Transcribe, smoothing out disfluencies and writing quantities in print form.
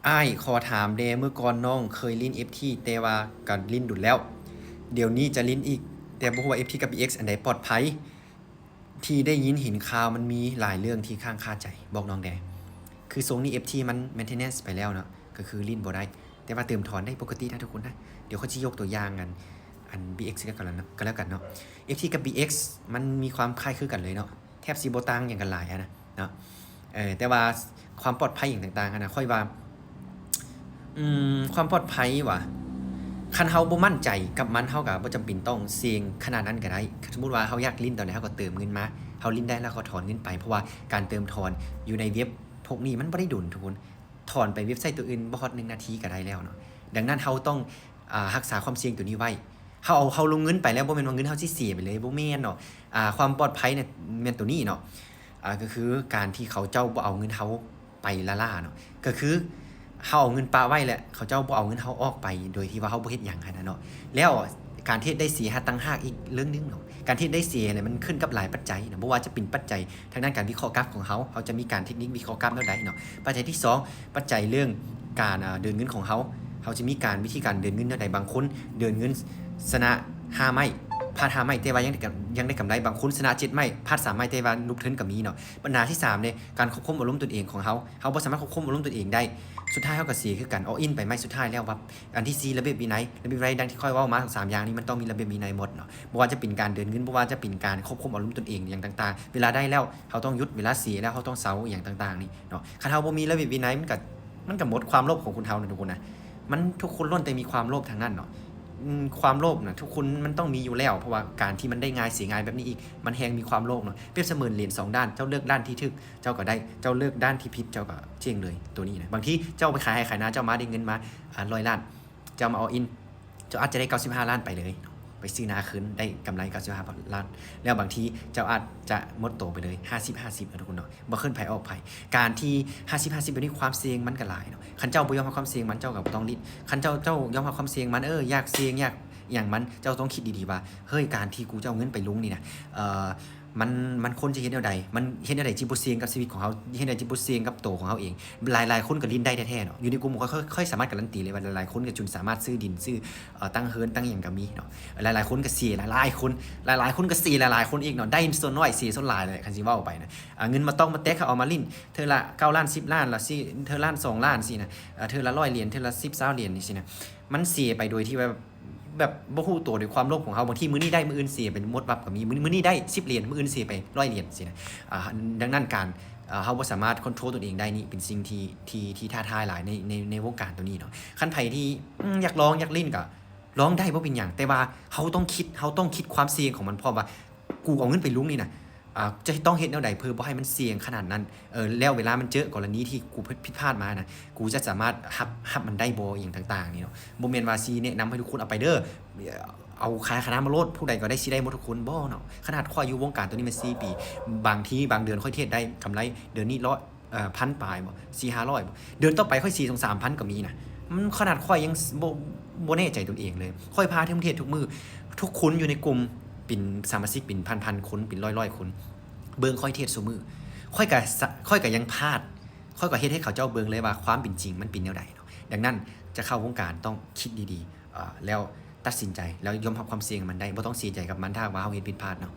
อ้ายขอถามเดเมื่อก่อนน้องเคยลิ้น FT แต่ว่าก็ลิ้นดุดแล้วเดี๋ยวนี้จะลิ้นอีกแต่บ่ฮู้ว่า FT กับ BX อันใดปลอดภัยที่ได้ยินเห็นข่าวมันมีหลายเรื่องที่ค้างคาใจบอกน้องแดคือทรงนี้ FT มัน maintenance ไปแล้วเนาะก็คือลิ้นบ่ได้แต่ว่าเติมถอนได้ปกตินะทุกคนนะเดี๋ยวเขาจะยกตัวอย่างกันอัน BX ก็แล้วกันเนาะ FT กับ BX มันมีความคล้ายคลึงกันเลยเนาะแทบสิบ่ต่างหยังกันหลายอะนะเนาะแต่ว่าความปลอดภัยอย่างต่างๆอะนะค่อยว่าความปลอดภัยว่ะคันเฮาบ่มั่นใจกับมันเฮาก็บ่จำเป็นต้องเสี่ยงขนาดนั้นก็ได้สมมุติว่าเฮาอยากลิ้นตอนนี้เฮาก็เติมเงินมาเฮาลิ้นได้แล้วก็ถอนเงินไปเพราะว่าการเติมถอนอยู่ในเว็บพวกนี้มันบ่ได้ดุลทุกคนถอนไปเว็บไซต์ตัวอื่นบ่ฮอด1นาทีก็ได้แล้วเนาะดังนั้นเฮาต้องรักษาความเสี่ยงตัวนี้ไว้เฮาลงเงินไปแล้วบ่แม่นว่าเงินเฮาสิเสียไปเลยบ่แม่นเนาะความปลอดภัยเนี่ยแม่นตัวนี้เนาะก็คือการที่เขาเจ้าบ่เอาเงินเฮาไปละล่าเนาะก็คือ เฮาเอาเงินปาไว้แหละเขาเจ้าบ่เอาเงินเฮาออกไปโดยที่ว่าเฮาบ่เฮ็ดหยังหันน่ะเนาะแล้วการที่ได้เสียต่างหากอีกเรื่องนึงเนาะการที่ได้เสียเนี่ยมันขึ้นกับหลายปัจจัยเนาะบ่ว่าจะเป็นปัจจัยทางด้านการวิเคราะห์กราฟของเขาจะมีการเทคนิควิเคราะห์กราฟแนวใดเนาะปัจจัยที่สองปัจจัยเรื่องการเดินเงินของเขาจะมีการวิธีการเดินเงินแนวใดบางคนเดินเงินชนะ5ไม้พลาด5ไม้แต่ว่ายังได้กำไรบางคนชนะ7ไม้พลาด3ไม้แต่ว่าลุกเทิร์นก็มีเนาะปัญหาที่3เนี่ยการควบคุมอารมณ์ตนเองของเขาบ่สามารถควบคุมอารมณ์ตนเองได้ สุดท้ายเขาก็เสียคือกันเอาอินไปไม่สุดท้ายแล้วว่าอันที่4ระเบียบวินัยดังที่ค่อยว่ามาทั้ง3อย่างนี้มันต้องมีระเบียบวินัยหมดเนาะบ่ว่าจะเป็นการเดินเงินบ่ว่าจะเป็นการควบคุมอารมณ์ตนเองอย่างต่างๆเวลาได้แล้วเขาต้องหยุดเวลาเสียแล้วเขาต้องเซาอย่างต่างๆนี่เนาะคันเฮาบ่มีระเบียบวินัยมันก็หมดความโลภของคุณเฮานะทุกคนนะมันทุกคนล้วนแต่มีความโลภทางนั้นเนาะความโลภนะทุกคนมันต้องมีอยู่แล้วเพราะว่าการที่มันได้ง่ายเสียง่ายแบบนี้อีกมันแฮงมีความโลภเนาะเปรียบเสมือนเหรียญ2ด้านเจ้าเลือกด้านที่ถึกเจ้าก็ได้เจ้าเลือกด้านที่ผิดเจ้าก็เจ๊งเลยตัวนี้นะบางทีเจ้าไปขายให้ขายหน้าเจ้ามาได้เงินมา100 ล้านเจ้ามาเอาอินเจ้าอาจจะได้95 ล้านไปเลยไปซื้อนาคืนได้กำไร95 ล้านแล้วบางทีเจ้าอาจจะหมดโตไปเลย50-50นะทุกคนเนาะบ่ขึ้นไผออกไผการที่50-50แบบนี้ความเสี่ยงมันก็หลายเนาะคันเจ้าบ่ยอมรับความเสี่ยงมันเจ้าก็บ่ต้องริดคันเจ้ายอมรับความเสี่ยงมันอยากเสี่ยงอยากอย่างมันเจ้าต้องคิดดีๆว่าเฮ้ยการที่กูจะเอาเงินไปลงนี่นะเอ่อมันควรจะเฮ็ดแนวใดมันเฮ็ดแนวใดที่บ่เสี่ยงกับชีวิตของเขาเฮ็ดแนวที่บ่เสี่ยงกับโตของเขาเองหลายๆคนก็ลิ้นได้แท้ๆเนาะอยู่ในกลุ่มค่อยสามารถการันตีเลยว่าหลายๆคนก็จนสามารถซื้อดินซื้อตั้งเฮิร์นตั้งหยังก็มีเนาะหลายๆคนก็เสียหลายๆคนหลายๆคนก็เสียหลายๆคนอีกเนาะได้ส่วนน้อยเสียส่วนหลายเลยคันสิเว้าไปนะเงินมาต้องมาแตกเขาเอามาลิ้นเธอละ9ล้าน10ล้านละสิเธอล้าน2ล้านสินะเธอละ100เหรียญเธอละ10 20เหรียญนี่สินะมันเสียไปโดยที่ว่าแบบบ่ฮู้ตัวด้วยความโลภของเขาบางทีมื้อนี้ได้มื้ออื่นเสียเป็นหมดวับก็มีมื้อนี้ได้10เหรียญมื้ออื่นเสียไป100เหรียญสินะดังนั้นการเราบ่สามารถควบคุมตัวเองได้นี่เป็นสิ่งที่ท้าทายหลายในวงการตัวนี้เนาะคันไผที่อยากลองอยากเล่นก็ลองได้บ่เป็นหยังแต่ว่าเราต้องคิดความเสี่ยงของมันพร้อมว่ากูเอาเงินไปลงนี่นะจะต้องเฮ็ดแนวใดเพื่อบ่ให้มันเสี่ยงขนาดนั้นแล้วเวลามันเจอกรณีที่กูผิดพลาดมานะกูจะสามารถรับมันได้บ่อย่างต่างๆนี่เนาะบ่แม่นว่าสิแนะนำให้ทุกคนเอาไปเด้อเอาขายคณะมาโลดผู้ใดก็ได้สิได้หมดทุกคนบ่เนาะขนาดข้อยอยู่วงการตัวนี้มา4 ปีบางทีบางเดือนค่อยเทศได้กำไรเดือนนี้พันปลายบ่4-500บ่เดือนต่อไปค่อย2-3,000ก็มีนะมันขนาดข้อยยังบ่แน่ใจตนเองเลยข้อยพาเทศทุกมื้อทุกคนอยู่ในกลุ่มเป็นสมาชิกเป็นพันๆคนเป็นร้อยๆคนเบิ่งค่อยเทศซุมื้อค่อยก็ยังพลาดค่อยก็เฮ็ดให้เขาเจ้าเบิ่งเลยว่าความเป็นจริงมันเป็นแนวใดเนาะดังนั้นจะเข้าวงการต้องคิดดีๆแล้วตัดสินใจแล้วยอมรับความเสี่ยงมันได้บ่ต้องเสียใจกับมันถ้าว่าเฮาเฮ็ดผิดพลาดเนาะ